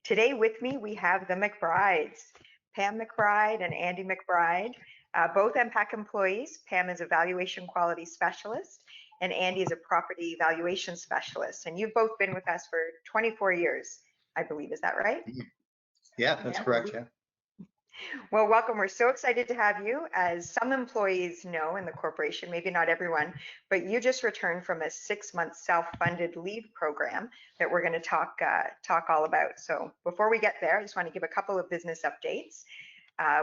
Today with me, we have the McBrides, Pam McBride and Andy McBride, both MPAC employees. Pam is a valuation quality specialist and Andy is a property valuation specialist. And you've both been with us for 24 years, I believe. Is that right? Yeah, that's correct, yeah. Well, welcome. We're so excited to have you. As some employees know in the corporation, maybe not everyone, but you just returned from a 6-month self-funded leave program that we're going to talk all about. So before we get there, I just want to give a couple of business updates.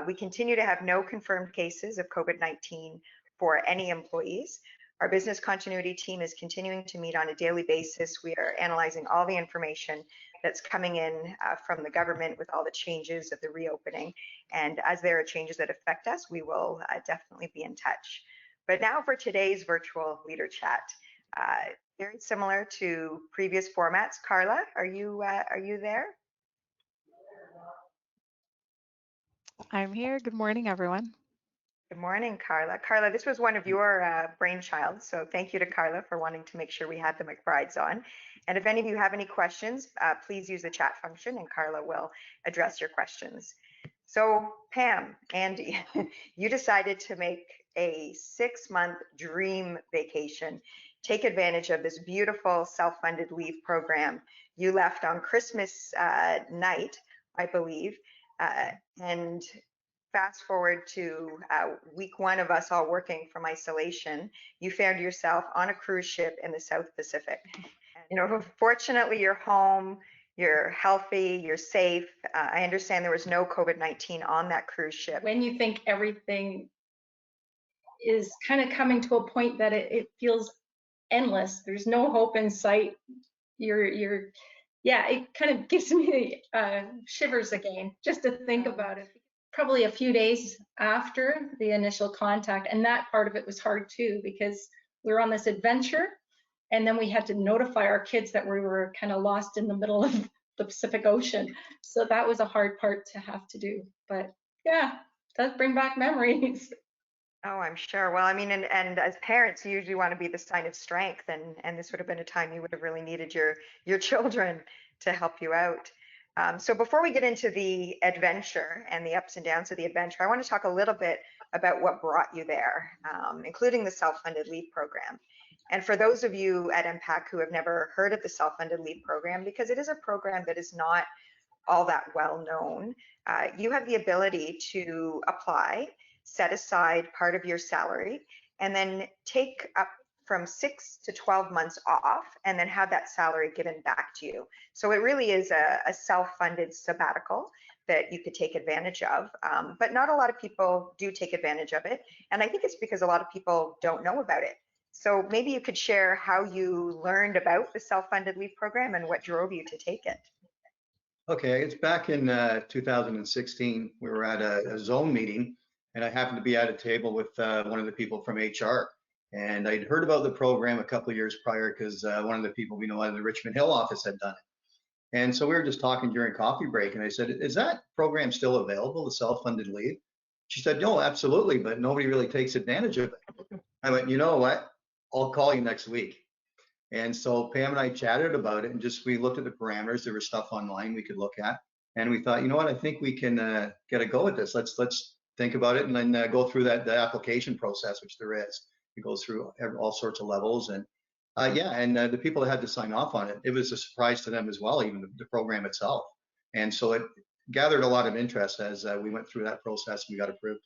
We continue to have no confirmed cases of COVID-19 for any employees. Our business continuity team is continuing to meet on a daily basis. We are analyzing all the information that's coming in from the government with all the changes of the reopening. And as there are changes that affect us, we will definitely be in touch. But now for today's virtual leader chat, very similar to previous formats. Carla, are you there? I'm here. Good morning, everyone. Good morning, Carla. Carla, this was one of your brainchild, so thank you to Carla for wanting to make sure we had the McBrides on. And if any of you have any questions, please use the chat function and Carla will address your questions. So Pam, Andy, you decided to make a 6-month dream vacation, take advantage of this beautiful self-funded leave program. You left on Christmas night, I believe, and fast forward to week 1 of us all working from isolation, you found yourself on a cruise ship in the South Pacific. You know, fortunately, you're home, you're healthy, you're safe. I understand there was no COVID-19 on that cruise ship. When you think everything is kind of coming to a point that it feels endless, there's no hope in sight, yeah, it kind of gives me shivers again, just to think about it. Probably a few days after the initial contact, and that part of it was hard too, because we were on this adventure and then we had to notify our kids that we were kind of lost in the middle of the Pacific Ocean. So that was a hard part to have to do, but yeah, it does bring back memories. Oh, I'm sure. Well, I mean, and as parents, you usually want to be the sign of strength, and this would have been a time you would have really needed your children to help you out. So before we get into the adventure and the ups and downs of the adventure, I want to talk a little bit about what brought you there, including the self-funded leave program. And for those of you at MPAC who have never heard of the self-funded leave program, because it is a program that is not all that well known, you have the ability to apply, set aside part of your salary, and then take up from 6 to 12 months off and then have that salary given back to you. So it really is a self-funded sabbatical that you could take advantage of, but not a lot of people do take advantage of it. And I think it's because a lot of people don't know about it. So maybe you could share how you learned about the self-funded leave program and what drove you to take it. Okay, it's back in 2016. We were at a zone meeting and I happened to be at a table with one of the people from HR. And I'd heard about the program a couple of years prior because one of the people we know out of the Richmond Hill office had done it. And so we were just talking during coffee break and I said, is that program still available, the self-funded leave? She said, no, absolutely, but nobody really takes advantage of it. I went, you know what? I'll call you next week. And so Pam and I chatted about it and we looked at the parameters. There was stuff online we could look at. And we thought, you know what, I think we can get a go at this. Let's think about it and then go through the application process, which there is. It goes through all sorts of levels, and the people that had to sign off on it, it was a surprise to them as well, even the program itself. And so it gathered a lot of interest as we went through that process and we got approved.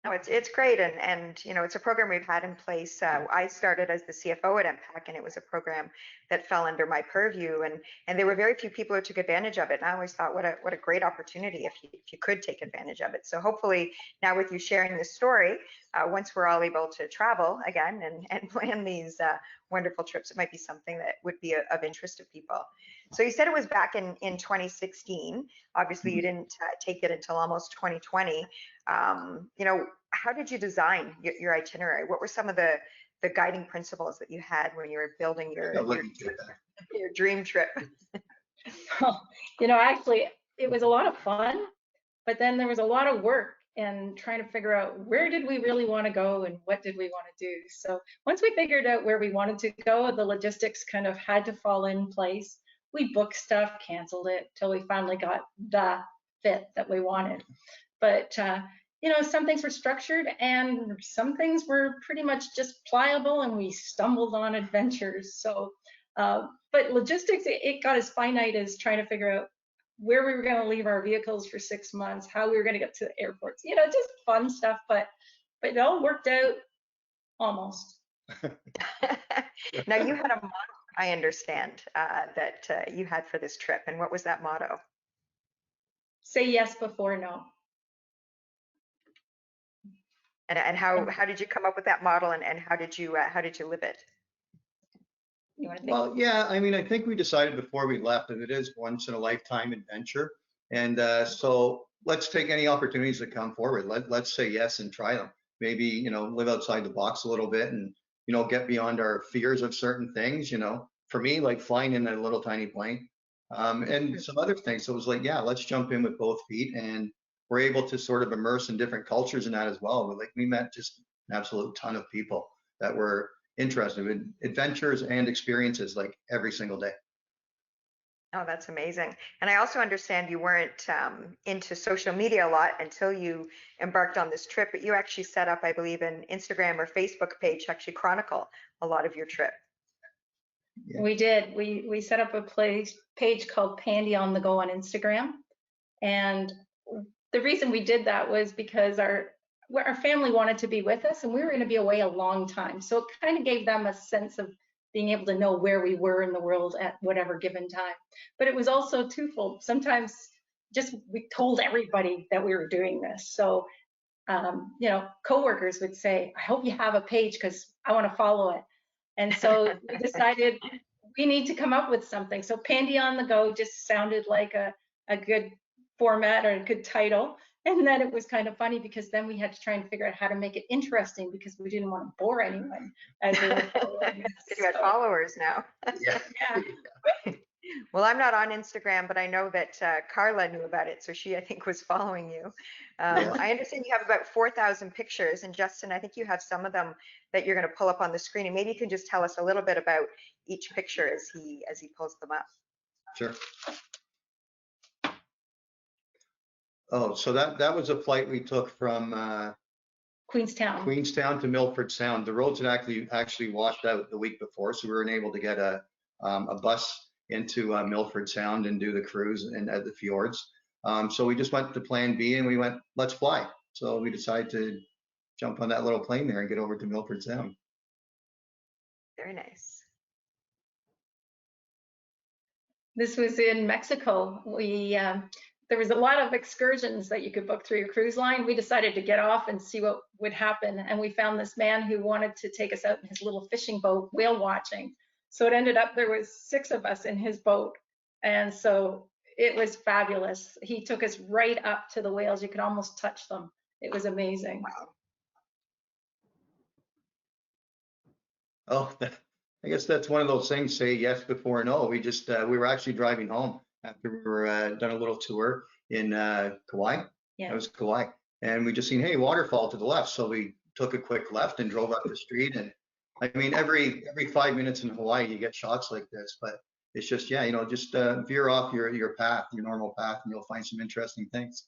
No, it's great, and you know, it's a program we've had in place. I started as the CFO at MPAC, and it was a program that fell under my purview, and there were very few people who took advantage of it. And I always thought, what a great opportunity if you could take advantage of it. So hopefully now with you sharing this story, once we're all able to travel again and plan these wonderful trips, it might be something that would be of interest to people. So you said it was back in 2016. Obviously, you didn't take it until almost 2020. You know, how did you design your itinerary? What were some of the guiding principles that you had when you were building your dream trip? Well, you know, actually, it was a lot of fun, but then there was a lot of work and trying to figure out where did we really want to go and what did we want to do. So once we figured out where we wanted to go, the logistics kind of had to fall in place. we booked stuff, canceled it till we finally got the fit that we wanted. But you know, some things were structured and some things were pretty much just pliable, and we stumbled on adventures. So, but logistics, it got as finite as trying to figure out where we were going to leave our vehicles for 6 months, how we were going to get to the airports, you know, just fun stuff. But it all worked out almost. Now you had a motto, I understand, that you had for this trip, and what was that motto? Say yes before no. And how did you come up with that model, and how did you live it? You want to think? Well, yeah, I mean, I think we decided before we left that it is once in a lifetime adventure. And so let's take any opportunities that come forward. Let's say yes and try them. Maybe, you know, live outside the box a little bit and, you know, get beyond our fears of certain things, you know. For me, like flying in a little tiny plane, and some other things. So it was like, yeah, let's jump in with both feet, and we're able to sort of immerse in different cultures in that as well. Like we met just an absolute ton of people that were interested in adventures and experiences like every single day. Oh, that's amazing. And I also understand you weren't into social media a lot until you embarked on this trip, but you actually set up, I believe, an Instagram or Facebook page to actually chronicle a lot of your trip. Yeah. We did. We set up a page called Pandy on the Go on Instagram. And the reason we did that was because our family wanted to be with us, and we were going to be away a long time. So it kind of gave them a sense of being able to know where we were in the world at whatever given time. But it was also twofold. Sometimes just we told everybody that we were doing this. So, you know, coworkers would say, I hope you have a page because I want to follow it. And so we decided we need to come up with something. So Pandy on the Go just sounded like a good format or a good title. And then it was kind of funny because then we had to try and figure out how to make it interesting because we didn't want to bore anyone as they were following us. You had followers now. Yeah. Yeah. Well, I'm not on Instagram, but I know that Carla knew about it, so she, I think, was following you. Yeah. I understand you have about 4,000 pictures, and Justin, I think you have some of them that you're going to pull up on the screen, and maybe you can just tell us a little bit about each picture as he pulls them up. Sure. Oh, so that was a flight we took from Queenstown to Milford Sound. The roads had actually washed out the week before, so we were able to get a bus into Milford Sound and do the cruise and at the fjords. So we just went to Plan B and we went, let's fly. So we decided to jump on that little plane there and get over to Milford Sound. Very nice. This was in Mexico. There was a lot of excursions that you could book through your cruise line. We decided to get off and see what would happen. And we found this man who wanted to take us out in his little fishing boat, whale watching. So it ended up there was 6 of us in his boat. And so it was fabulous. He took us right up to the whales. You could almost touch them. It was amazing. Wow. Oh, I guess that's one of those things, say yes before no. We were actually driving home after we were done a little tour in Kauai. Yeah. It was Kauai. And we just seen, hey, waterfall to the left. So we took a quick left and drove up the street. And I mean, every 5 minutes in Hawaii, you get shots like this, but it's just, yeah, you know, just veer off your path, your normal path, and you'll find some interesting things.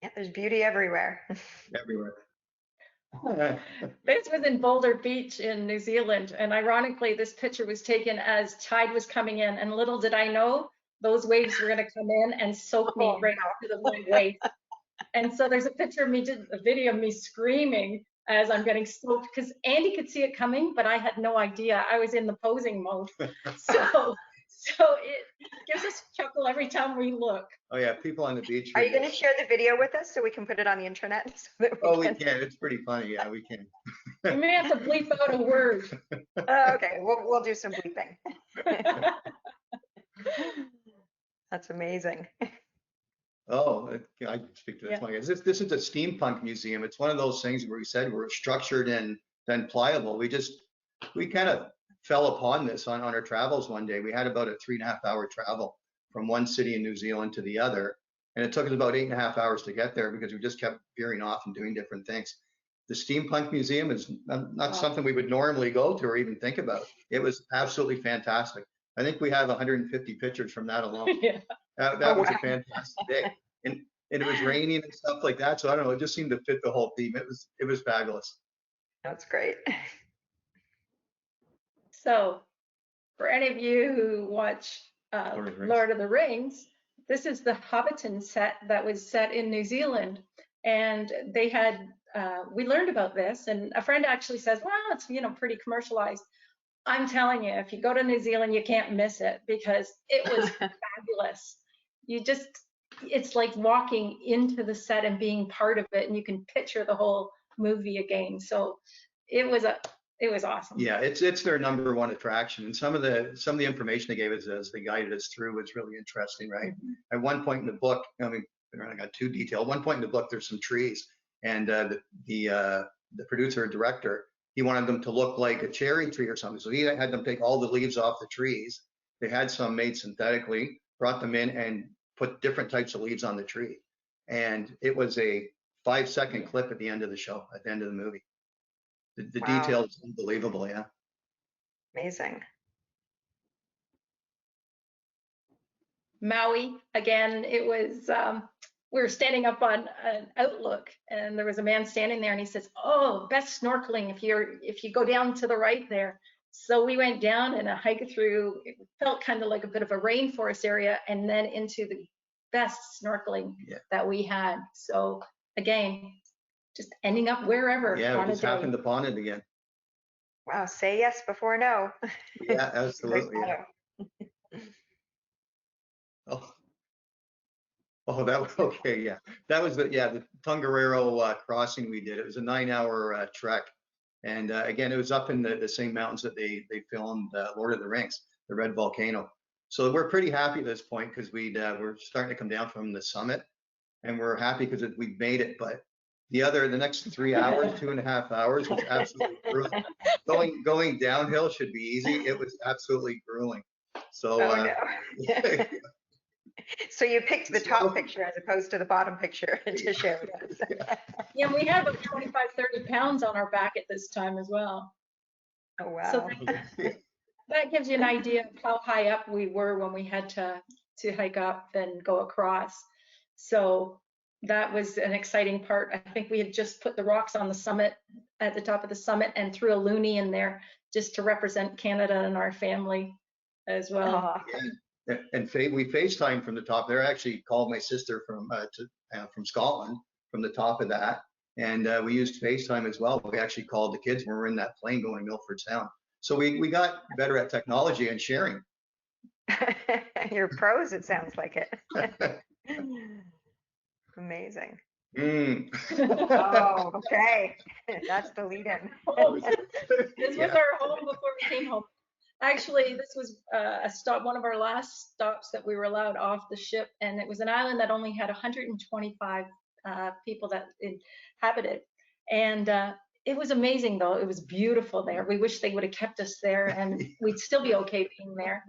Yeah, there's beauty everywhere. Everywhere. This was in Boulder Beach in New Zealand. And ironically, this picture was taken as tide was coming in. And little did I know, those waves were going to come in and soak me right to the waist. And so there's a picture of me, a video of me screaming as I'm getting soaked because Andy could see it coming, but I had no idea. I was in the posing mode. So it gives us a chuckle every time we look. Oh yeah, people on the beach. Are you going to share the video with us so we can put it on the internet? So that we can. It's pretty funny. Yeah, we can. You may have to bleep out a word. Okay, we'll do some bleeping. That's amazing. Oh, I can speak to this one. This is a steampunk museum. It's one of those things where we said we're structured and then pliable. We kind of fell upon this on our travels one day. We had about a 3.5 hour travel from one city in New Zealand to the other. And it took us about 8.5 hours to get there because we just kept veering off and doing different things. The Steampunk Museum is not something we would normally go to or even think about. It was absolutely fantastic. I think we have 150 pictures from that alone. Yeah. That Oh, was a wow. fantastic day. And it was raining and stuff like that. So I don't know, it just seemed to fit the whole theme. It was fabulous. That's great. So for any of you who watch Lord of the Rings. Lord of the Rings, this is the Hobbiton set that was set in New Zealand. And they had, we learned about this, and a friend actually says, well, it's, pretty commercialized. I'm telling you, if you go to New Zealand, you can't miss it because it was fabulous. It's like walking into the set and being part of it, and you can picture the whole movie again. So it was awesome. Yeah, it's their number one attraction, and some of the information they gave us as they guided us through was really interesting, right? Mhm. At one point in the book, I mean, I got too detailed. At one point in the book, there's some trees, and the producer or director, he wanted them to look like a cherry tree or something, so he had them take all the leaves off the trees. They had some made synthetically, brought them in, and put different types of leaves on the tree, and it was a 5-second clip at the end of the show, at the end of the movie. The Wow. detail is unbelievable, yeah. Amazing. Maui, again, it was, we were standing up on an outlook and there was a man standing there and he says, oh, best snorkeling if you go down to the right there. So we went down and a hike through, it felt kind of like a bit of a rainforest area and then into the best snorkeling that we had. So again, just ending up wherever. Yeah, on we just a day. happened upon it again. Wow. Say yes before no. Yeah, absolutely. Yeah. Oh, that was okay. Yeah, that was the Tongariro crossing we did. It was a 9-hour trek, and again, it was up in the same mountains that they filmed Lord of the Rings, the Red Volcano. So we're pretty happy at this point because we're starting to come down from the summit, and we're happy because we made it. But the next 3 hours, 2.5 hours was absolutely grueling. Going downhill should be easy. It was absolutely grueling. So Oh, no. So you picked the top picture as opposed to the bottom picture to share with us. Yeah, we had about 25, 30 pounds on our back at this time as well. Oh, wow. So that gives you an idea of how high up we were when we had to hike up and go across. So that was an exciting part. I think we had just put the rocks on the summit, at the top of the summit, and threw a loonie in there just to represent Canada and our family as well. Yeah. And we FaceTime from the top there. I actually called my sister from Scotland from the top of that, and we used FaceTime as well. We actually called the kids when we were in that plane going to Milford Sound. So we got better at technology and sharing. You're pros, it sounds like it. Amazing. Oh, okay. That's the lead-in. This was our home before we came home. Actually, this was one of our last stops that we were allowed off the ship, and it was an island that only had 125 people that inhabited. And it was amazing, though. It was beautiful there. We wish they would have kept us there, and we'd still be okay being there.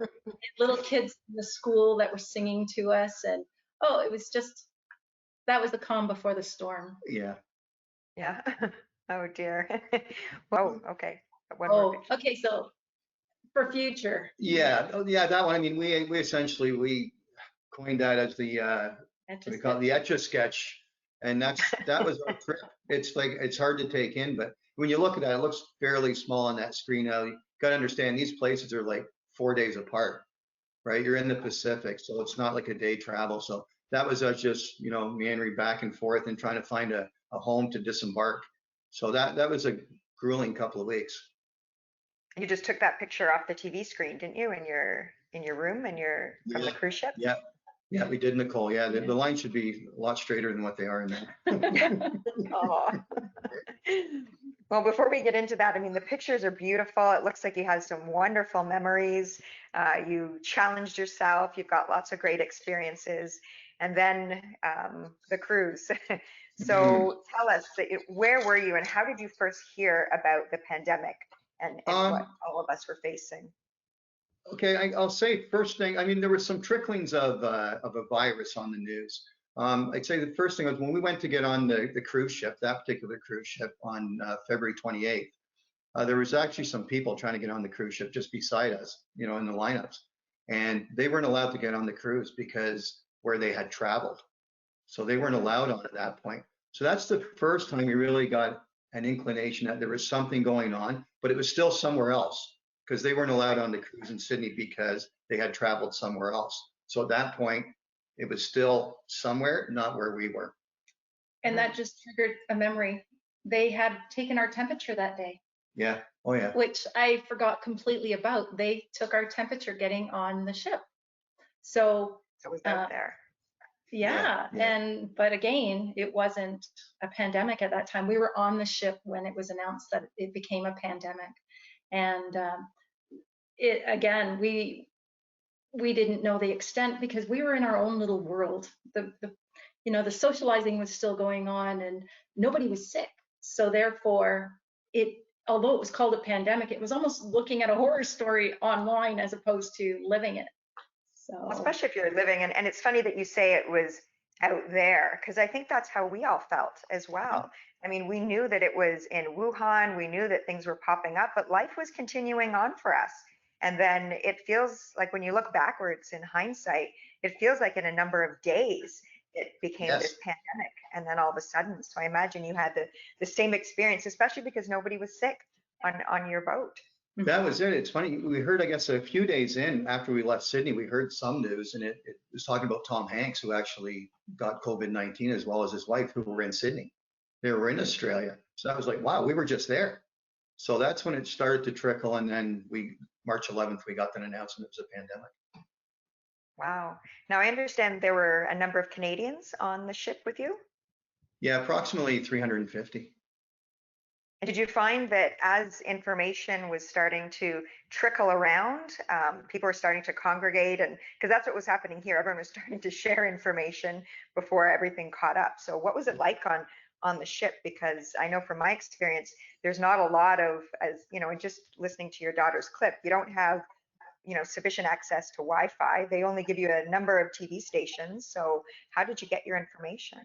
Little kids in the school that were singing to us, and it was just, that was the calm before the storm. Yeah. Yeah. Oh, dear. Whoa, okay. One more picture. Okay, so for future. Yeah, that one. I mean, we essentially coined that as we call it the Etch-a-Sketch, and that was our trip. It's hard to take in, but when you look at that, it looks fairly small on that screen. Now you got to understand these places are like 4 days apart, right? You're in the Pacific, so it's not like a day travel. So that was us just meandering back and forth and trying to find a home to disembark. So that was a grueling couple of weeks. You just took that picture off the TV screen, didn't you, in your room and from the cruise ship? Yeah, we did, Nicole. Yeah, the line should be a lot straighter than what they are in there. Oh. Well, before we get into that, I mean, the pictures are beautiful. It looks like you had some wonderful memories. You challenged yourself. You've got lots of great experiences. And then the cruise. So tell us, where were you and how did you first hear about the pandemic and what all of us were facing? Okay, I'll say first thing, I mean, there were some tricklings of a virus on the news. I'd say the first thing was when we went to get on the cruise ship, that particular cruise ship on February 28th, there was actually some people trying to get on the cruise ship just beside us, in the lineups. and they weren't allowed to get on the cruise because where they had traveled. So they weren't allowed on at that point. So that's the first time we really got an inclination that there was something going on, but it was still somewhere else because they weren't allowed on the cruise in Sydney because they had traveled somewhere else. So at that point, it was still somewhere, not where we were. And that just triggered a memory. They had taken our temperature that day. Yeah. Oh, yeah. Which I forgot completely about. They took our temperature getting on the ship. So it was out there. Yeah. But again, it wasn't a pandemic at that time. We were on the ship when it was announced that it became a pandemic. And we didn't know the extent because we were in our own little world. The socializing was still going on and nobody was sick. So therefore, although it was called a pandemic, it was almost looking at a horror story online as opposed to living it. So, especially if you're living, and it's funny that you say it was out there, because I think that's how we all felt as well. I mean, we knew that it was in Wuhan, we knew that things were popping up, but life was continuing on for us. And then it feels like when you look backwards in hindsight, it feels like in a number of days, it became this pandemic. And then all of a sudden, so I imagine you had the same experience, especially because nobody was sick on your boat. That was it. It's funny. We heard, I guess, a few days in after we left Sydney, we heard some news, and it was talking about Tom Hanks, who actually got COVID-19, as well as his wife, who were in Sydney. They were in Australia. So I was like, wow, we were just there. So that's when it started to trickle. And then March 11th, we got an announcement it was a pandemic. Wow. Now I understand there were a number of Canadians on the ship with you? Yeah, approximately 350. Did you find that as information was starting to trickle around, people were starting to congregate, and because that's what was happening here, everyone was starting to share information before everything caught up. So what was it like on the ship? Because I know from my experience, there's not a lot of, as you know, and just listening to your daughter's clip, you don't have, sufficient access to Wi-Fi. They only give you a number of TV stations. So how did you get your information?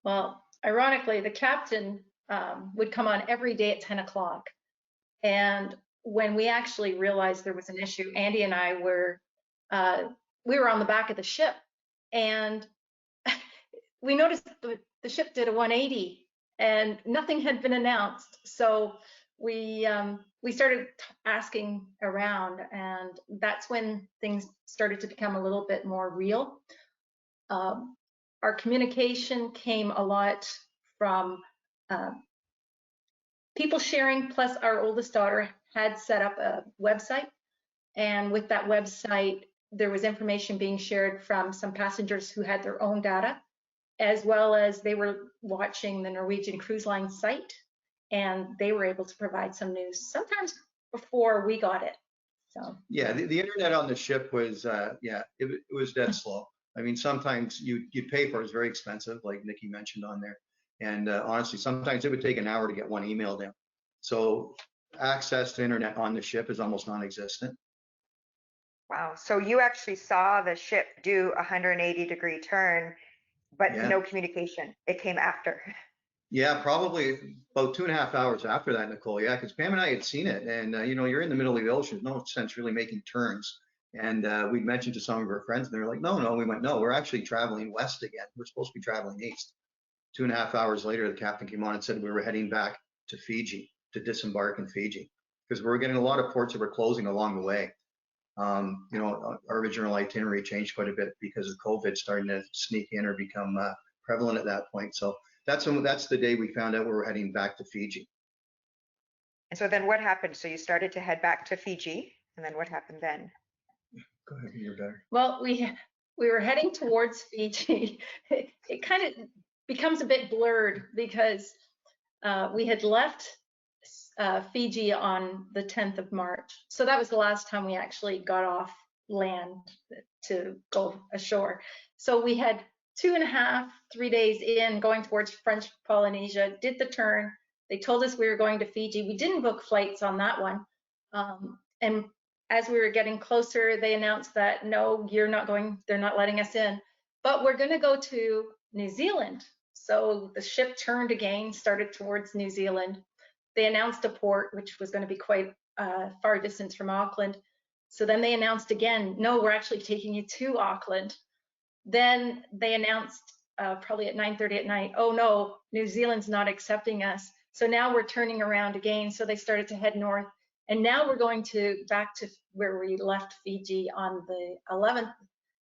Well, ironically, the captain would come on every day at 10 o'clock. And when we actually realized there was an issue, Andy and I we were on the back of the ship, and we noticed the ship did a 180 and nothing had been announced. So we started asking around, and that's when things started to become a little bit more real. Our communication came a lot from people sharing, plus our oldest daughter had set up a website, and with that website there was information being shared from some passengers who had their own data, as well as they were watching the Norwegian Cruise Line site, and they were able to provide some news sometimes before we got it. So yeah, the internet on the ship was it was dead slow. I mean, sometimes you'd pay for it. It's very expensive, like Nikki mentioned on there. And honestly, sometimes it would take an hour to get one email down. So access to internet on the ship is almost non-existent. Wow. So you actually saw the ship do a 180-degree turn, but no communication. It came after. Yeah, probably about 2.5 hours after that, Nicole. Yeah, because Pam and I had seen it, and you're in the middle of the ocean. No sense really making turns. And we mentioned to some of our friends, and they were like, no. We went, no, we're actually traveling west again. We're supposed to be traveling east. 2.5 hours later, the captain came on and said we were heading back to Fiji to disembark in Fiji, because we were getting a lot of ports that were closing along the way. Our original itinerary changed quite a bit because of COVID starting to sneak in or become prevalent at that point. So that's the day we found out we were heading back to Fiji. And so then what happened? So you started to head back to Fiji, and then what happened then? Go ahead, you're better. Well, we were heading towards Fiji. It kind of becomes a bit blurred because we had left Fiji on the 10th of March. So that was the last time we actually got off land to go ashore. So we had 2.5, 3 days in going towards French Polynesia, did the turn. They told us we were going to Fiji. We didn't book flights on that one. And as we were getting closer, they announced that, no, you're not going, they're not letting us in, but we're gonna go to New Zealand. So the ship turned again, started towards New Zealand. They announced a port, which was gonna be quite far distance from Auckland. So then they announced again, no, we're actually taking you to Auckland. Then they announced probably at 9:30 at night, oh no, New Zealand's not accepting us. So now we're turning around again. So they started to head north. And now we're going back to where we left Fiji on the 11th.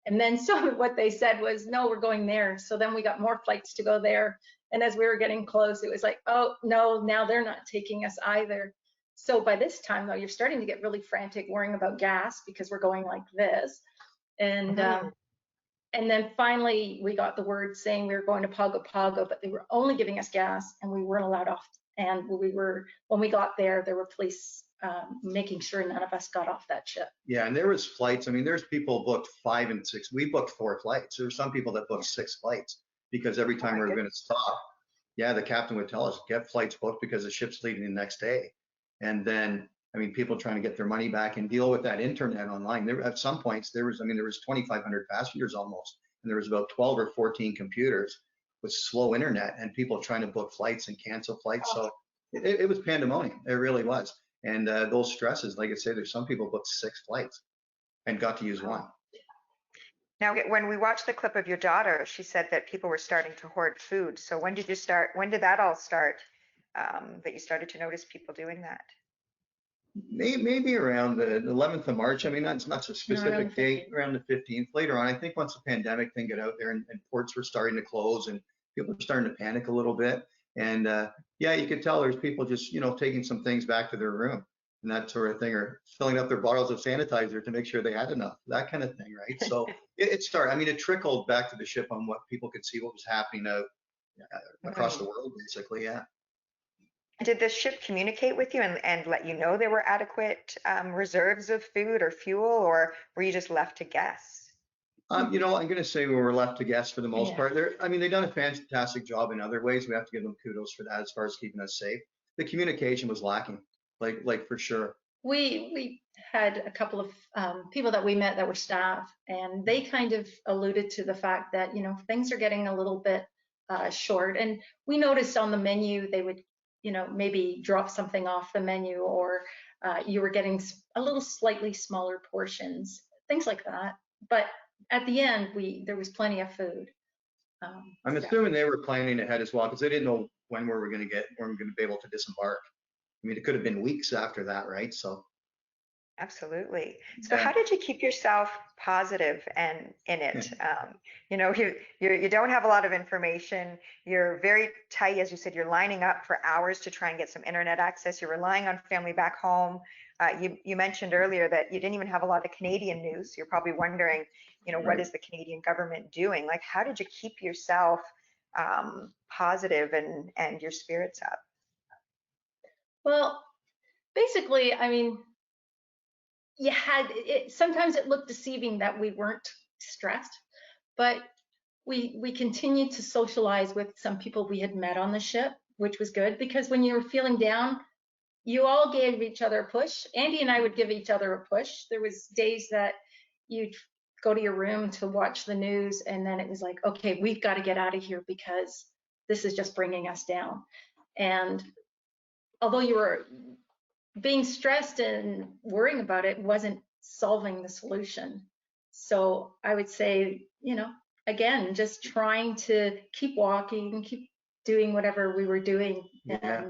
And then so what they said was, no, we're going there. So then we got more flights to go there. And as we were getting close, it was like, oh no, now they're not taking us either. So by this time, though, you're starting to get really frantic worrying about gas because we're going like this. And and then finally, we got the word saying we were going to Pago Pago, but they were only giving us gas and we weren't allowed off. And when we got there, there were police making sure none of us got off that ship. Yeah, and there was flights. I mean, there's people booked 5 and 6. We booked 4 flights. There were some people that booked 6 flights because every time we were going to stop, yeah, the captain would tell us, get flights booked because the ship's leaving the next day. And then, I mean, people trying to get their money back and deal with that internet online. There, at some points, there was 2,500 passengers almost, and there was about 12 or 14 computers with slow internet and people trying to book flights and cancel flights. So it was pandemonium. It really was. And those stresses, like I say, there's some people booked 6 flights and got to use 1. Now, when we watched the clip of your daughter, she said that people were starting to hoard food. So when did that all start, that you started to notice people doing that? Maybe around the 11th of March. I mean, that's not a specific date, around the 15th. Later on, I think once the pandemic thing got out there and ports were starting to close and people were starting to panic a little bit. And yeah, you could tell there's people just, taking some things back to their room and that sort of thing, or filling up their bottles of sanitizer to make sure they had enough, that kind of thing, right? So it started, I mean, it trickled back to the ship on what people could see what was happening out across the world, basically, yeah. Did the ship communicate with you and let you know there were adequate reserves of food or fuel, or were you just left to guess? I'm going to say we were left to guess for the most part. I mean, they've done a fantastic job in other ways. We have to give them kudos for that as far as keeping us safe. The communication was lacking, like for sure. We had a couple of people that we met that were staff, and they kind of alluded to the fact that, things are getting a little bit short. And we noticed on the menu, they would, maybe drop something off the menu, or you were getting a little slightly smaller portions, things like that. But at the end, there was plenty of food. I'm assuming they were planning ahead as well because they didn't know when we were going to be able to disembark. I mean, it could have been weeks after that, right? So. Absolutely. So how did you keep yourself positive and in it? You don't have a lot of information. You're very tight, as you said, you're lining up for hours to try and get some internet access. You're relying on family back home. You mentioned earlier that you didn't even have a lot of Canadian news. You're probably wondering, what is the Canadian government doing? Like, how did you keep yourself positive and your spirits up? Well, basically, I mean, sometimes it looked deceiving that we weren't stressed, but we continued to socialize with some people we had met on the ship, which was good, because when you were feeling down, you all gave each other a push. Andy and I would give each other a push. There was days that you'd go to your room to watch the news, and then it was like, okay, we've got to get out of here because this is just bringing us down. And although you were being stressed and worrying about it, wasn't solving the solution. So I would say, again, just trying to keep walking, keep doing whatever we were doing. Yeah.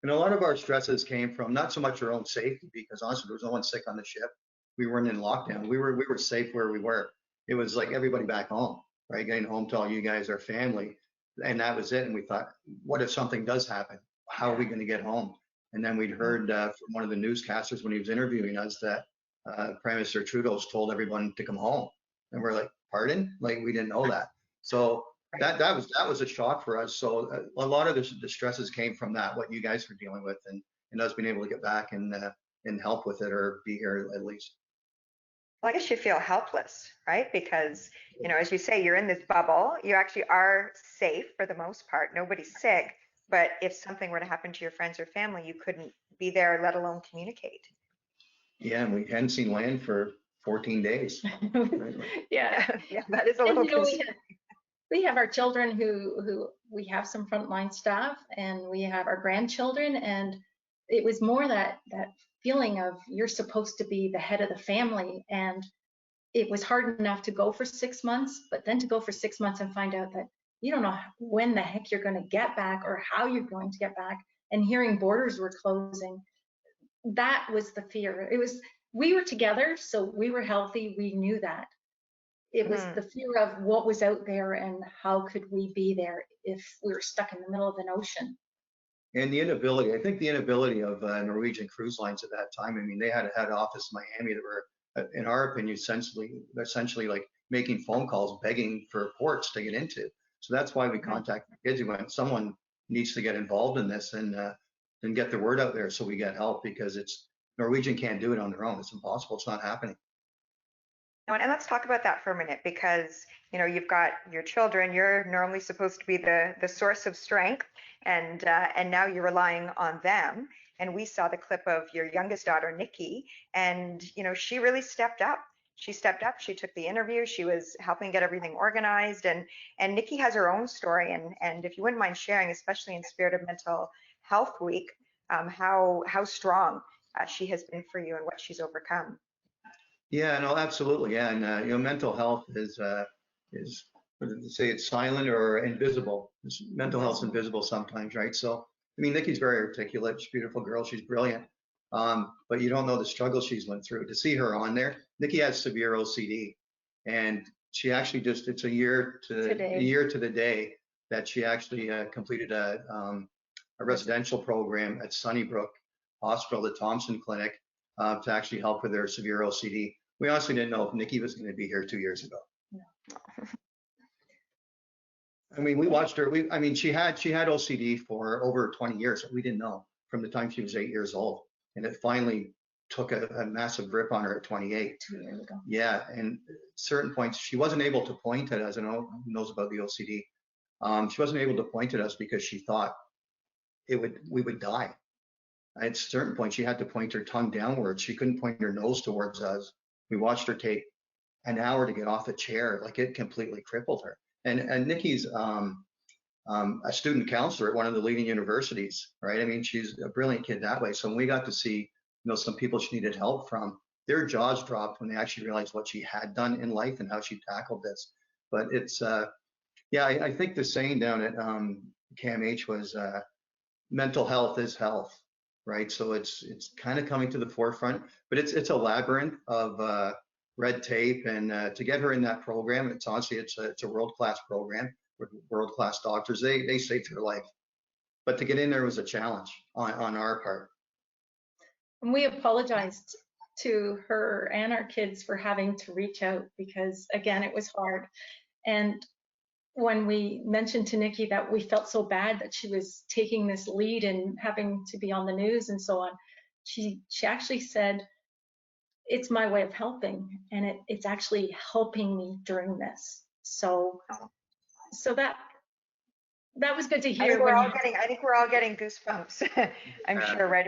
And a lot of our stresses came from not so much our own safety, because honestly, there was no one sick on the ship. We weren't in lockdown. We were safe where we were. It was like everybody back home, right? Getting home to all you guys, our family, and that was it. And we thought, what if something does happen? How are we going to get home? And then we'd heard from one of the newscasters when he was interviewing us that Prime Minister Trudeau's told everyone to come home. And we're like, pardon? Like, we didn't know that. So that was a shock for us. So a lot of the stresses came from that, what you guys were dealing with, and us being able to get back and help with it, or be here at least. Well, I guess you feel helpless, right? Because, as you say, you're in this bubble. You actually are safe for the most part. Nobody's sick. But if something were to happen to your friends or family, you couldn't be there, let alone communicate. Yeah, and we hadn't seen land for 14 days. Yeah, that is a little concerning. We have our children who we have some frontline staff, and we have our grandchildren, and it was more that feeling of you're supposed to be the head of the family. And it was hard enough to go for 6 months, but then to go for 6 months and find out that you don't know when the heck you're going to get back or how you're going to get back, and hearing borders were closing, that was the fear. We were together, so we were healthy. We knew that. It was the fear of what was out there and how could we be there if we were stuck in the middle of an ocean. And the inability, I think the inability of Norwegian Cruise Lines at that time, I mean, they had a head office in Miami that were, in our opinion, essentially like making phone calls, begging for ports to get into. So that's why we contacted the kids. We went, someone needs to get involved in this and get the word out there so we get help, because Norwegian can't do it on their own. It's impossible. It's not happening. And let's talk about that for a minute, because you've got your children. You're normally supposed to be the source of strength, and now you're relying on them. And we saw the clip of your youngest daughter, Nikki, and she really stepped up. She stepped up. She took the interview. She was helping get everything organized, and Nikki has her own story. And if you wouldn't mind sharing, especially in spirit of Mental Health Week, how strong she has been for you and what she's overcome. Yeah, no, absolutely. Yeah, and mental health is what did they say? It's silent or invisible. Mental health's invisible sometimes, right? So, I mean, Nikki's very articulate. She's a beautiful girl. She's brilliant. But you don't know the struggle she's went through. To see her on there, Nikki has severe OCD, and she actually it's a year to the day that she actually completed a residential program at Sunnybrook Hospital, the Thompson Clinic, to actually help with their severe OCD. We honestly didn't know if Nikki was going to be here 2 years ago. No. I mean, we watched her. I mean, she had OCD for over 20 years. We didn't know from the time she was 8 years old, and it finally took a massive grip on her at 28. 2 years ago. Yeah, and at certain points she wasn't able to point at us. I don't know who knows about the OCD. She wasn't able to point at us because she thought we would die. At certain points, she had to point her tongue downwards. She couldn't point her nose towards us. We watched her take an hour to get off the chair. Like, it completely crippled her. And Nikki's a student counselor at one of the leading universities, right? I mean, she's a brilliant kid that way. So when we got to see, some people she needed help from, their jaws dropped when they actually realized what she had done in life and how she tackled this. But it's, I think the saying down at CAMH was, mental health is health, right? So it's kind of coming to the forefront, but it's a labyrinth of red tape, and to get her in that program, it's a world-class program with world-class doctors. They saved her life, but to get in there was a challenge on our part. And we apologized to her and our kids for having to reach out, because again, it was hard. And when we mentioned to Nikki that we felt so bad that she was taking this lead and having to be on the news and so on, she actually said, it's my way of helping, and it's actually helping me during this. So that was good to hear. I think we're all getting goosebumps. I'm sure right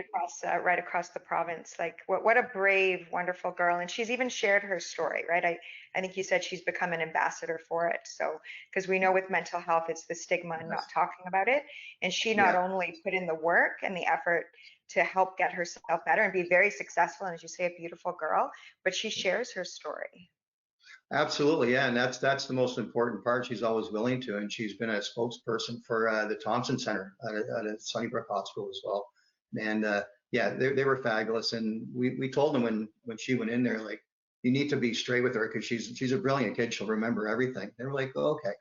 across the province. Like, what a brave, wonderful girl. And she's even shared her story, right? I think you said she's become an ambassador for it. So, because we know with mental health, it's the stigma and not talking about it. And she not only put in the work and the effort to help get herself better and be very successful, and as you say, a beautiful girl, but she shares her story. Absolutely, yeah, and that's the most important part. She's always willing to, and she's been a spokesperson for the Thompson Center at Sunnybrook Hospital as well. And they were fabulous. And we told them when she went in there, like, you need to be straight with her because she's a brilliant kid. She'll remember everything. They were like, oh, okay.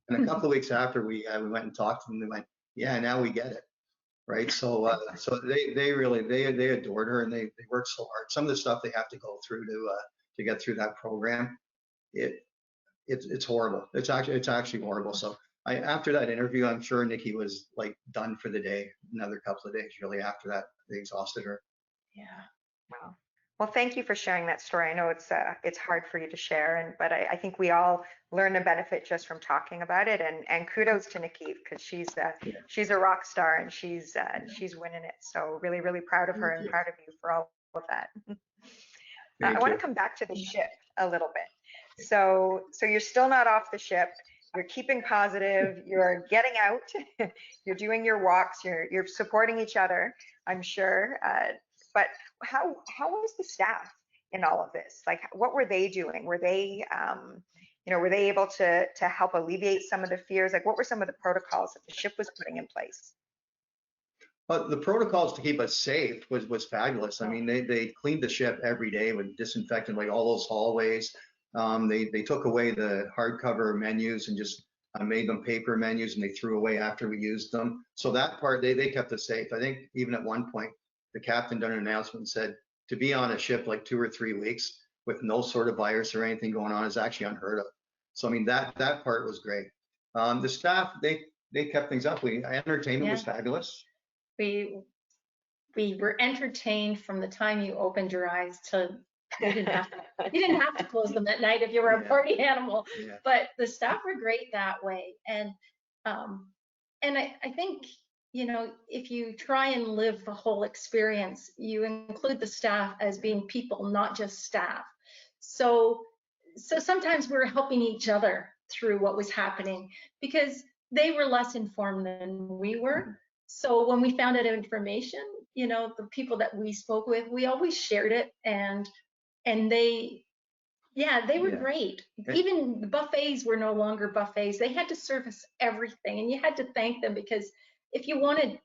And a couple of weeks after we went and talked to them, they went, yeah, now we get it, right? So they adored her, and they worked so hard. Some of the stuff they have to go through to get through that program, it's horrible. It's actually horrible. So after that interview, I'm sure Nikki was like done for the day. Another couple of days really after that, they exhausted her. Yeah. Wow. Well, thank you for sharing that story. I know it's hard for you to share, but I think we all learn a benefit just from talking about it. And kudos to Nikki, because she's a rock star, and she's winning it. So really, really proud of her and proud of you for all of that. I want to come back to the ship a little bit. So you're still not off the ship. You're keeping positive. You're getting out. You're doing your walks. You're supporting each other, I'm sure. but how was the staff in all of this? Like, what were they doing? Were they, were they able to help alleviate some of the fears? Like, what were some of the protocols that the ship was putting in place? But the protocols to keep us safe was fabulous. I mean, they cleaned the ship every day with disinfectant, like all those hallways. They took away the hardcover menus and just made them paper menus, and they threw away after we used them. So that part, they kept us safe. I think even at one point, the captain done an announcement and said to be on a ship like 2 or 3 weeks with no sort of virus or anything going on is actually unheard of. So I mean, that part was great. The staff, they kept things up. Entertainment was fabulous. We were entertained from the time you opened your eyes to you didn't have to close them at night if you were a party animal. Yeah. But the staff were great that way. And I think, if you try and live the whole experience, you include the staff as being people, not just staff. So sometimes we're helping each other through what was happening because they were less informed than we were. So when we found out information, the people that we spoke with, we always shared it, and they were great. Even the buffets were no longer buffets. They had to service everything, and you had to thank them because if you wanted,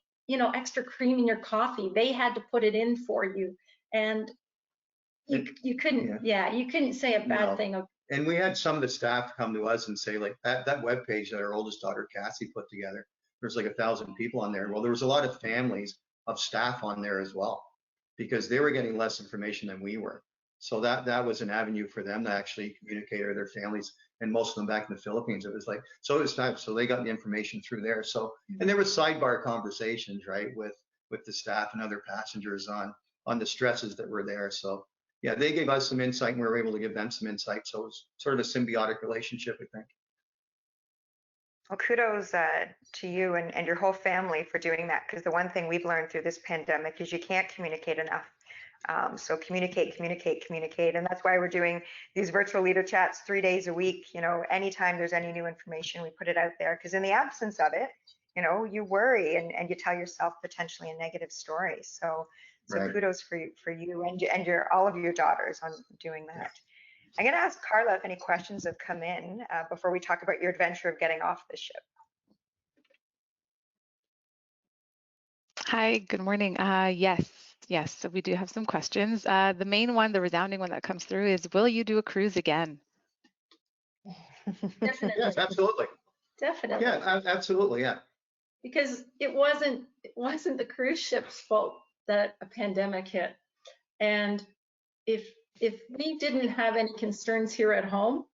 extra cream in your coffee, they had to put it in for you, and you couldn't, you couldn't say a bad thing. And we had some of the staff come to us and say, like, that webpage that our oldest daughter Cassie put together, there's like 1,000 people on there. Well, there was a lot of families of staff on there as well, because they were getting less information than we were. So that was an avenue for them to actually communicate with their families, and most of them back in the Philippines. It was like, so it was staff, so they got the information through there. So, and there was sidebar conversations, right, with the staff and other passengers on the stresses that were there. So yeah, they gave us some insight and we were able to give them some insight. So it was sort of a symbiotic relationship, I think. Well, kudos to you and your whole family for doing that, because the one thing we've learned through this pandemic is you can't communicate enough. So communicate, and that's why we're doing these virtual leader chats 3 days a week. Anytime there's any new information, we put it out there, because in the absence of it, you worry and you tell yourself potentially a negative story. So kudos for you and all of your daughters on doing that. I'm going to ask Carla if any questions have come in before we talk about your adventure of getting off the ship. Hi, good morning. Yes, so we do have some questions. The main one, the resounding one that comes through is, will you do a cruise again? Definitely. Yes, absolutely. Definitely. Yeah, absolutely, yeah. Because it wasn't the cruise ship's fault that a pandemic hit. And if we didn't have any concerns here at home,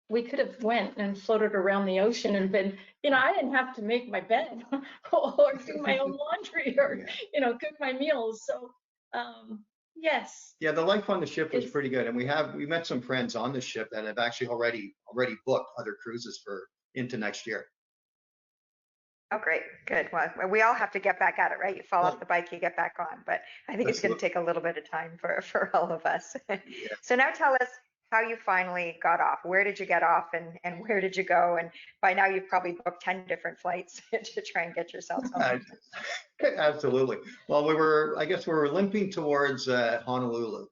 we could have went and floated around the ocean and been, I didn't have to make my bed or do my own laundry or, cook my meals. So, yes. Yeah, the life on the ship was pretty good. And we met some friends on the ship that have actually already booked other cruises into next year. Oh, great. Good. Well, we all have to get back at it, right? You fall off the bike, you get back on. But I think it's going to take a little bit of time for all of us. Yeah. So now tell us how you finally got off. Where did you get off and where did you go? And by now you've probably booked 10 different flights to try and get yourself home. Absolutely. Well, we were limping towards Honolulu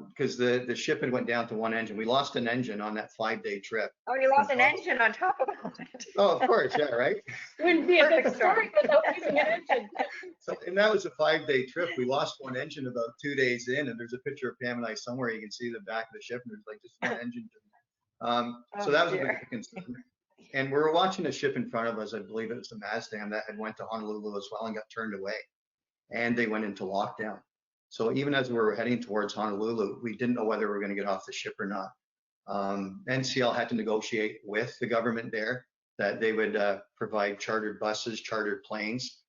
because the ship had went down to one engine. We lost an engine on that 5-day trip. Oh, you lost an engine on top of all that. Oh, of course, yeah, right? Wouldn't be a good story without losing an engine. So, and that was a 5-day trip. We lost one engine about 2 days in, and there's a picture of Pam and I somewhere. You can see the back of the ship, and there's like just one engine. So that was a big concern. And we were watching a ship in front of us. I believe it was the Mazdam that had went to Honolulu as well and got turned away, and they went into lockdown. So even as we were heading towards Honolulu, we didn't know whether we were going to get off the ship or not. NCL had to negotiate with the government there that they would provide chartered buses, chartered planes.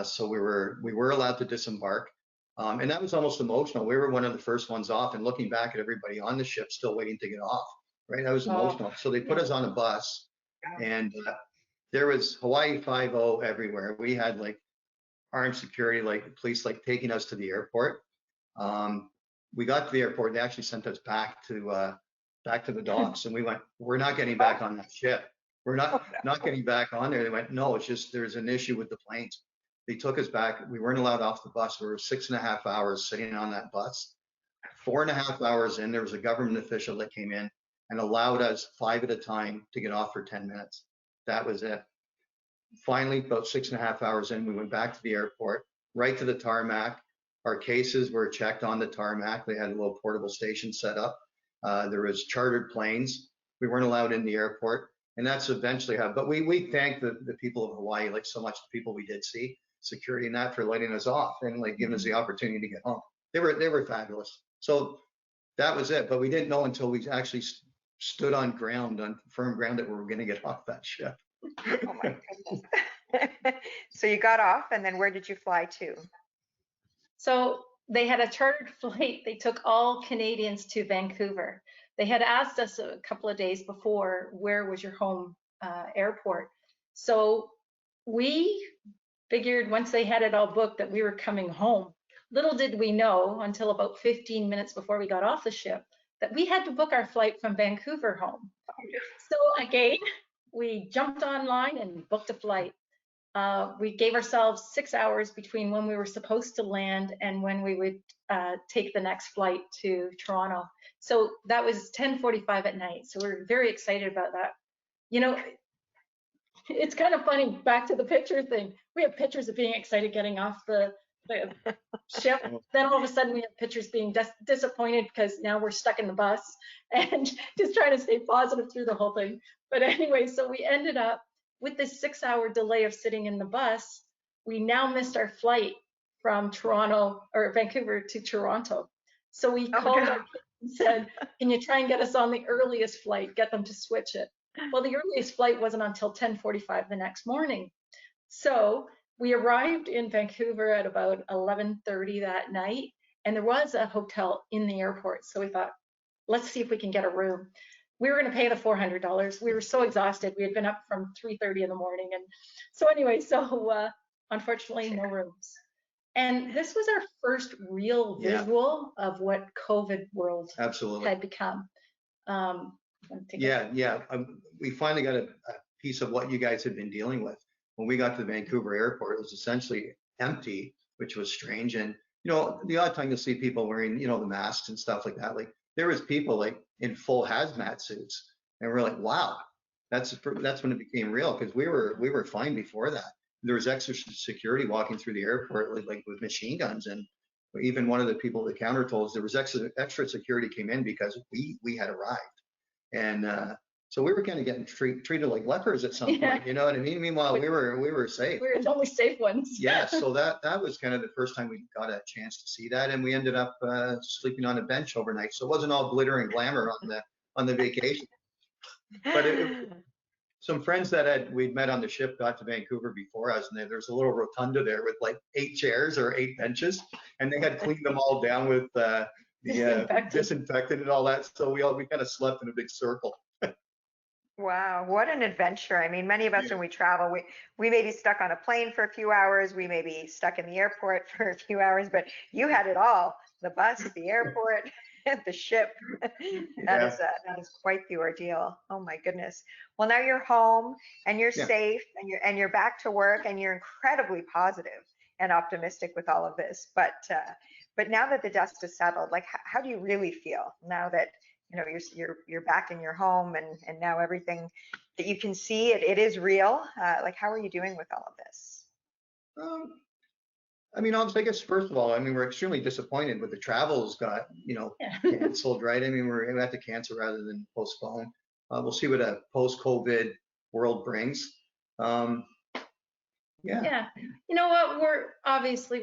So we were allowed to disembark. And that was almost emotional. We were one of the first ones off, and looking back at everybody on the ship still waiting to get off, right? That was emotional. So they put us on a bus, and there was Hawaii 5-0 everywhere. We had like armed security, like police, like taking us to the airport. We got to the airport. They actually sent us back to the docks, and we went, we're not getting back on that ship. We're not getting back on there. They went, no, it's just there's an issue with the planes. They took us back. We weren't allowed off the bus. We were 6.5 hours sitting on that bus. 4.5 hours in, there was a government official that came in and allowed us 5 at a time to get off for 10 minutes. That was it. Finally, about 6.5 hours in, we went back to the airport, right to the tarmac. Our cases were checked on the tarmac. They had a little portable station set up. There was chartered planes. We weren't allowed in the airport. And that's eventually how, but we thank the people of Hawaii, like so much the people we did see, security and that, for letting us off and like giving us the opportunity to get home. They were fabulous. So that was it. But we didn't know until we actually stood on firm ground, that we were going to get off that ship. Oh my goodness. So you got off, and then where did you fly to? So they had a chartered flight. They took all Canadians to Vancouver. They had asked us a couple of days before, where was your home airport? So we figured once they had it all booked that we were coming home. Little did we know, until about 15 minutes before we got off the ship, that we had to book our flight from Vancouver home. So again, we jumped online and booked a flight. We gave ourselves 6 hours between when we were supposed to land and when we would take the next flight to Toronto. So that was 10:45 at night. So we're very excited about that. You know, it's kind of funny, back to the picture thing. We have pictures of being excited getting off the ship. Then all of a sudden we have pictures being disappointed because now we're stuck in the bus, and just trying to stay positive through the whole thing. But anyway, so we ended up with this 6-hour delay of sitting in the bus. We now missed our flight from Toronto or Vancouver to Toronto. So we called our kids and said, can you try and get us on the earliest flight, get them to switch it? Well, the earliest flight wasn't until 10:45 the next morning. So we arrived in Vancouver at about 11:30 that night, and there was a hotel in the airport. So we thought, let's see if we can get a room. We were going to pay the $400. We were so exhausted. We had been up from 3:30 in the morning. And so anyway, unfortunately, no rooms. And this was our first real visual of what COVID world had become. We finally got a piece of what you guys had been dealing with. When we got to the Vancouver airport, it was essentially empty, which was strange. And, you know, the odd time you'll see people wearing, you know, the masks and stuff like that. Like, there was people like in full hazmat suits, and we're like, wow, that's when it became real, because we were fine before that. There was extra security walking through the airport, like with machine guns, and even one of the people at the counter told us there was extra security came in because we had arrived, and so we were kind of getting treated like lepers at some point, you know what I mean? Meanwhile, we were safe. We were the only safe ones. Yeah, so that was kind of the first time we got a chance to see that, and we ended up sleeping on a bench overnight. So it wasn't all glitter and glamour on the vacation. But some friends that we'd met on the ship got to Vancouver before us, and there's a little rotunda there with like 8 chairs or 8 benches, and they had cleaned them all down with the disinfectant and all that. So we kind of slept in a big circle. Wow, what an adventure. I mean, many of us, when we travel, we may be stuck on a plane for a few hours, we may be stuck in the airport for a few hours, but you had it all: the bus, the airport, the ship. That is quite the ordeal. Oh my goodness. Well, now you're home and you're safe, and you're back to work, and you're incredibly positive and optimistic with all of this. But now that the dust is settled, like, how do you really feel now that, you know, you're back in your home, and now everything that you can see, it is real? Like, how are you doing with all of this? I mean, obviously, I guess first of all, I mean, we're extremely disappointed with the travels got, you know, canceled, right? I mean, we have to cancel rather than postpone. We'll see what a post-COVID world brings. Yeah. You know what? We're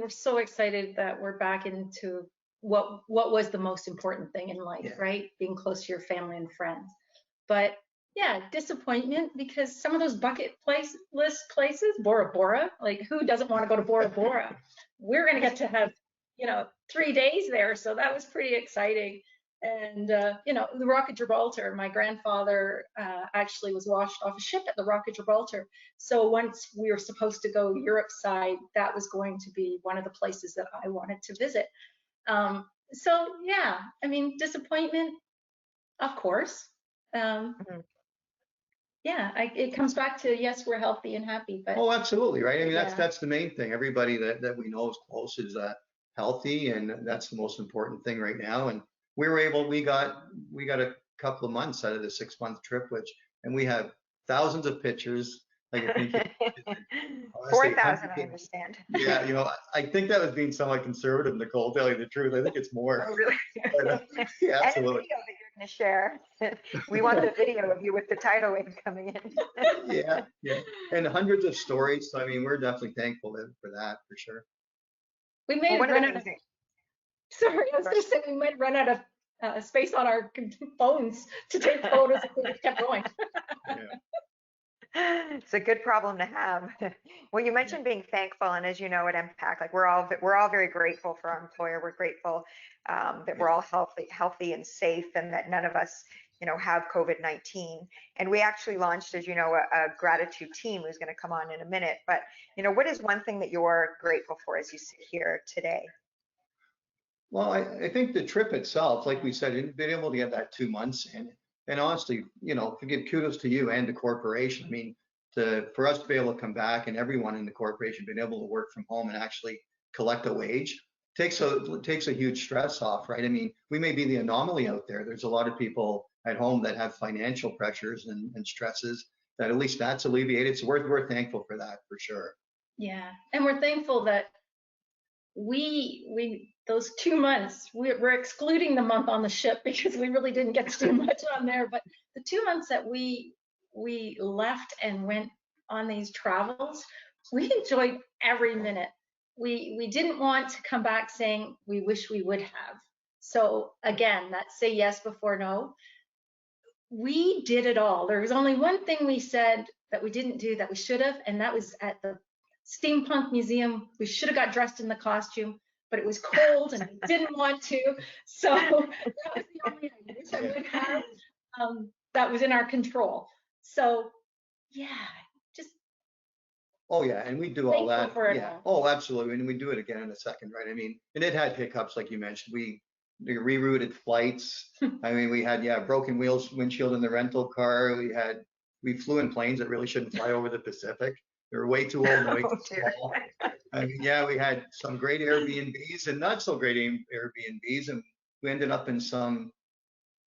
so excited that we're back into what was the most important thing in life, right? Being close to your family and friends. But yeah, disappointment, because some of those bucket list places, Bora Bora, like, who doesn't want to go to Bora Bora? We're going to get to have, you know, 3 days there. So that was pretty exciting. And, you know, the Rock of Gibraltar, my grandfather actually was washed off a ship at the Rock of Gibraltar. So once we were supposed to go Europe side, that was going to be one of the places that I wanted to visit. So yeah, I mean, disappointment, of course. yeah, it comes back to, yes, we're healthy and happy, but Oh, absolutely, right? I mean, Yeah. that's the main thing. Everybody that we know is close is healthy, and that's the most important thing right now. And we got a couple of months out of the 6-month trip, and we have thousands of pictures. Like I think honestly, 4,000, hundreds I of, understand. yeah, I think that was being somewhat conservative, Nicole, telling the truth. I think it's more. Oh, really? But, yeah, And a absolutely. video that you're going to share. We want the video of you with the tidal wave coming in. Yeah, yeah. And hundreds of stories. So, I mean, we're definitely thankful for that, for sure. we may Well, one have of the run out of, things sorry, I was just saying we might run out of space on our phones to take photos if we just kept going. Yeah. It's a good problem to have. Well, you mentioned being thankful, and as you know, at MPAC, like we're all very grateful for our employer. We're grateful that we're all healthy and safe, and that none of us, have COVID-19. And we actually launched, as you know, a gratitude team who's going to come on in a minute. But what is one thing that you're grateful for as you sit here today? Well, I think the trip itself, like we said, being able to get that 2 months in, and honestly, to give kudos to you and the corporation. I mean, for us to be able to come back and everyone in the corporation being able to work from home and actually collect a wage takes a huge stress off, right? I mean, we may be the anomaly out there. There's a lot of people at home that have financial pressures and stresses that at least that's alleviated. So we're thankful for that, for sure. Yeah, and we're thankful that we those 2 months, we're excluding the month on the ship because we really didn't get to do much on there, but the 2 months that we left and went on these travels, we enjoyed every minute. We didn't want to come back saying we wish we would have. So again, that say yes before no. We did it all. There was only one thing we said that we didn't do that we should have, and that was at the Steampunk Museum. We should have got dressed in the costume, but it was cold and we didn't want to. So that was the only I wish I would have that was in our control. So yeah, just Oh yeah, and we do all thankful that. for it Yeah. all. Oh, absolutely. And we do it again in a second, right? I mean, and it had hiccups, like you mentioned. We rerouted flights. I mean, we had broken windshield in the rental car. We flew in planes that really shouldn't fly over the Pacific. They were way too old and way Oh, too dear. small. I mean, yeah, we had some great Airbnbs and not so great Airbnbs, and we ended up in some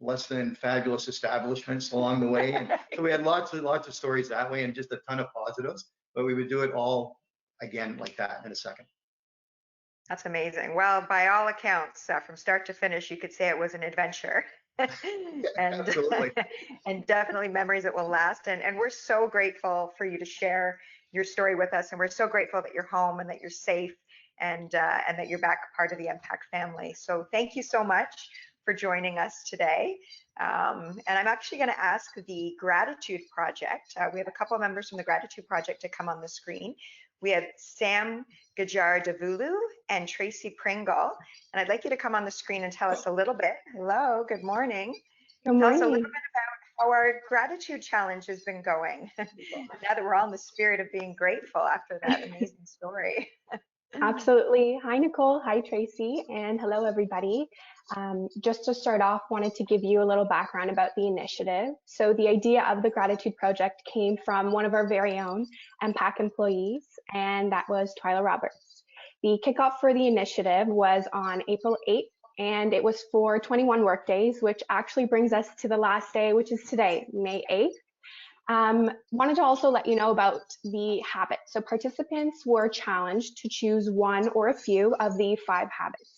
less than fabulous establishments along the way. And so we had lots of stories that way and just a ton of positives, but we would do it all again like that in a second. That's amazing. Well, by all accounts, from start to finish, you could say it was an adventure. and Absolutely. and definitely memories that will last. And we're so grateful for you to share your story with us. And we're so grateful that you're home and that you're safe and that you're back part of the MPAC family. So thank you so much for joining us today. And I'm actually going to ask the Gratitude Project. We have a couple of members from the Gratitude Project to come on the screen. We have Sam Gajar-Davulu and Tracy Pringle. And I'd like you to come on the screen and tell us a little bit. Hello, good morning. Good Tell us morning. a little bit about how our gratitude challenge has been going. Now that we're all in the spirit of being grateful after that amazing story. Absolutely. Hi, Nicole. Hi, Tracy. And hello, everybody. Just to start off, wanted to give you a little background about the initiative. So the idea of the Gratitude Project came from one of our very own MPAC employees, and that was Twyla Roberts. The kickoff for the initiative was on April 8th, and it was for 21 work days, which actually brings us to the last day, which is today, May 8th. Wanted to also let you know about the habit. So participants were challenged to choose one or a few of the 5 habits.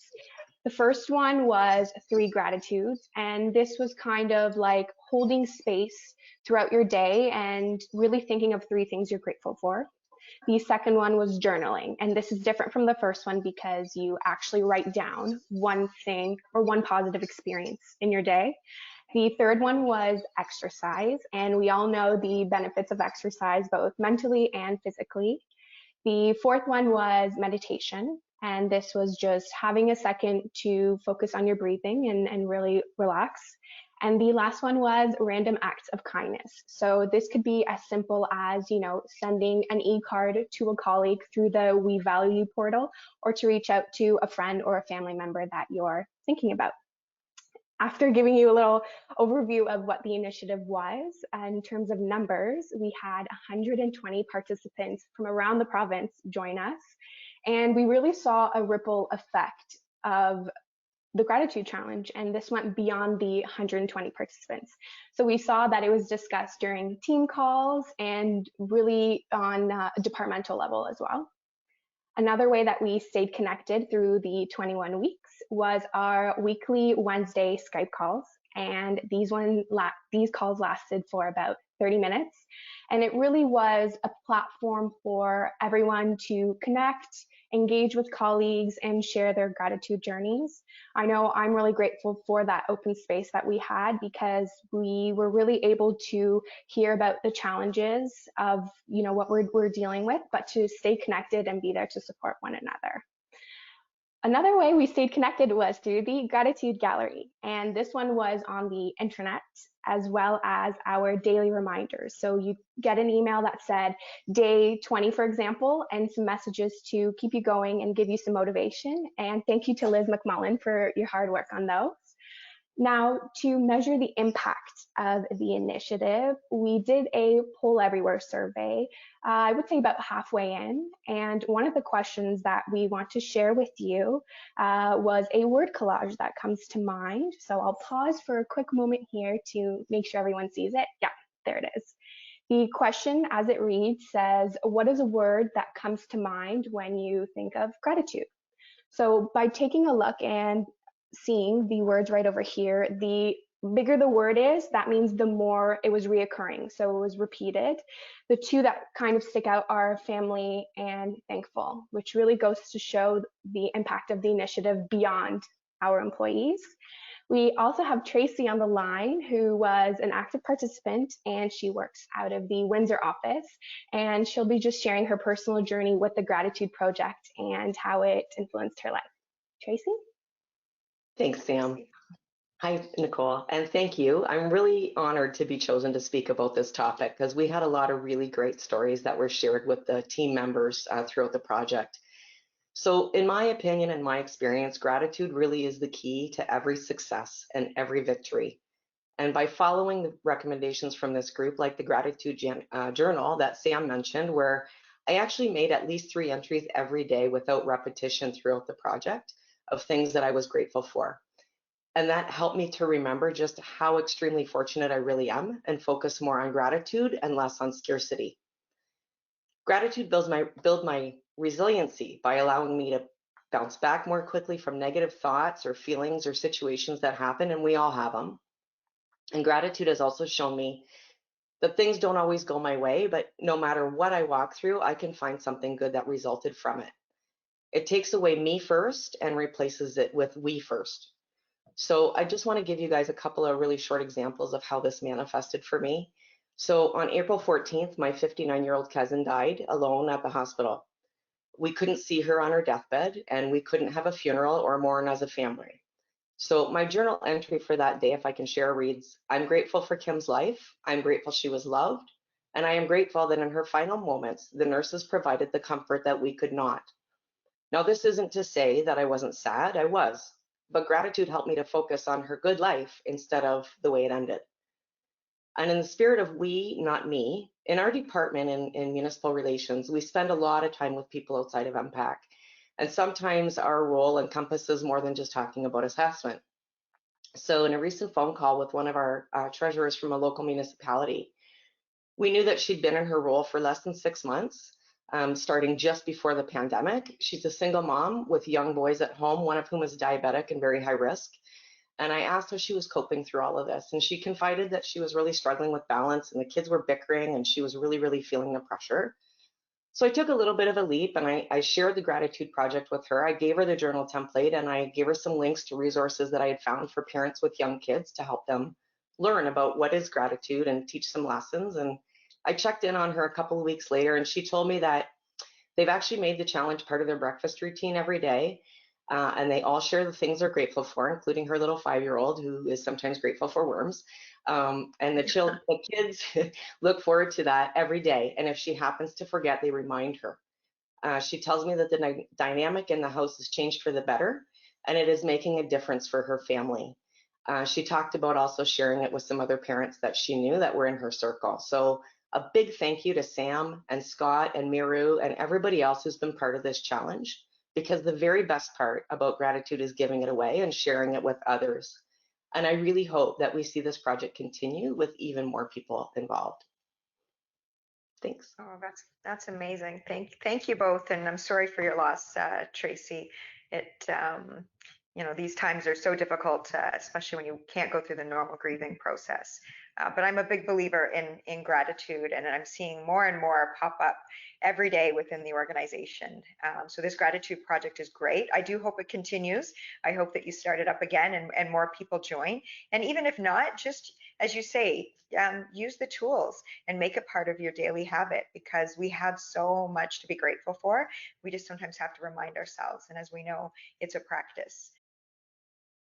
The first one was 3 gratitudes, and this was kind of like holding space throughout your day and really thinking of 3 things you're grateful for. The second one was journaling, and this is different from the first one because you actually write down one thing or one positive experience in your day. The third one was exercise, and we all know the benefits of exercise, both mentally and physically. The fourth one was meditation, and this was just having a second to focus on your breathing and really relax. And the last one was random acts of kindness. So this could be as simple as, sending an e-card to a colleague through the We Value portal, or to reach out to a friend or a family member that you're thinking about. After giving you a little overview of what the initiative was, in terms of numbers, we had 120 participants from around the province join us, and we really saw a ripple effect of the gratitude challenge, and this went beyond the 120 participants. So we saw that it was discussed during team calls and really on a departmental level as well. Another way that we stayed connected through the 21 weeks was our weekly Wednesday Skype calls, and these calls lasted for about 30 minutes, and it really was a platform for everyone to connect, engage with colleagues, and share their gratitude journeys. I know I'm really grateful for that open space that we had, because we were really able to hear about the challenges of what we're dealing with, but to stay connected and be there to support one another. Another way we stayed connected was through the gratitude gallery, and this one was on the intranet as well as our daily reminders. So you get an email that said day 20, for example, and some messages to keep you going and give you some motivation. And thank you to Liz McMullen for your hard work on those. Now, to measure the impact of the initiative, we did a poll everywhere survey, I would say about halfway in. And one of the questions that we want to share with you was a word collage that comes to mind. So I'll pause for a quick moment here to make sure everyone sees it. Yeah, there it is. The question as it reads says, what is a word that comes to mind when you think of gratitude? So by taking a look and seeing the words right over here, the bigger the word is, that means the more it was reoccurring. So it was repeated. The two that kind of stick out are family and thankful, which really goes to show the impact of the initiative beyond our employees. We also have Tracy on the line, who was an active participant, and she works out of the Windsor office, and she'll be just sharing her personal journey with the Gratitude Project and how it influenced her life. Tracy? Thanks, Sam. Hi, Nicole, and thank you. I'm really honored to be chosen to speak about this topic, because we had a lot of really great stories that were shared with the team members throughout the project. So in my opinion and my experience, gratitude really is the key to every success and every victory. And by following the recommendations from this group, like the gratitude journal that Sam mentioned, where I actually made at least 3 entries every day without repetition throughout the project of things that I was grateful for. And that helped me to remember just how extremely fortunate I really am and focus more on gratitude and less on scarcity. Gratitude builds my resiliency by allowing me to bounce back more quickly from negative thoughts or feelings or situations that happen, and we all have them. And gratitude has also shown me that things don't always go my way, but no matter what I walk through, I can find something good that resulted from it. It takes away me first and replaces it with we first. So I just want to give you guys a couple of really short examples of how this manifested for me. So on April 14th, my 59-year-old cousin died alone at the hospital. We couldn't see her on her deathbed, and we couldn't have a funeral or mourn as a family. So my journal entry for that day, if I can share, reads, I'm grateful for Kim's life. I'm grateful she was loved. And I am grateful that in her final moments, the nurses provided the comfort that we could not. Now, this isn't to say that I wasn't sad, I was, but gratitude helped me to focus on her good life instead of the way it ended. And in the spirit of we, not me, in our department in municipal relations, we spend a lot of time with people outside of MPAC. And sometimes our role encompasses more than just talking about assessment. So in a recent phone call with one of our treasurers from a local municipality, we knew that she'd been in her role for less than 6 months. Starting just before the pandemic. She's a single mom with young boys at home, one of whom is diabetic and very high risk. And I asked how she was coping through all of this. And she confided that she was really struggling with balance, and the kids were bickering, and she was really, really feeling the pressure. So I took a little bit of a leap, and I shared the gratitude project with her. I gave her the journal template, and I gave her some links to resources that I had found for parents with young kids to help them learn about what is gratitude and teach some lessons. And I checked in on her a couple of weeks later, and she told me that they've actually made the challenge part of their breakfast routine every day. And they all share the things they're grateful for, including her little 5-year-old, who is sometimes grateful for worms. And the kids look forward to that every day. And if she happens to forget, they remind her. She tells me that the dynamic in the house has changed for the better, and it is making a difference for her family. She talked about also sharing it with some other parents that she knew that were in her circle. So a big thank you to Sam and Scott and Miru and everybody else who's been part of this challenge, because the very best part about gratitude is giving it away and sharing it with others. And I really hope that we see this project continue with even more people involved. Thanks. Oh, that's amazing. Thank you both, and I'm sorry for your loss, Tracy. You know, these times are so difficult, especially when you can't go through the normal grieving process. But I'm a big believer in gratitude, and I'm seeing more and more pop up every day within the organization. So this gratitude project is great. I do hope it continues. I hope that you start it up again and more people join. And even if not, just as you say, use the tools and make it part of your daily habit, because we have so much to be grateful for. We just sometimes have to remind ourselves. And as we know, it's a practice.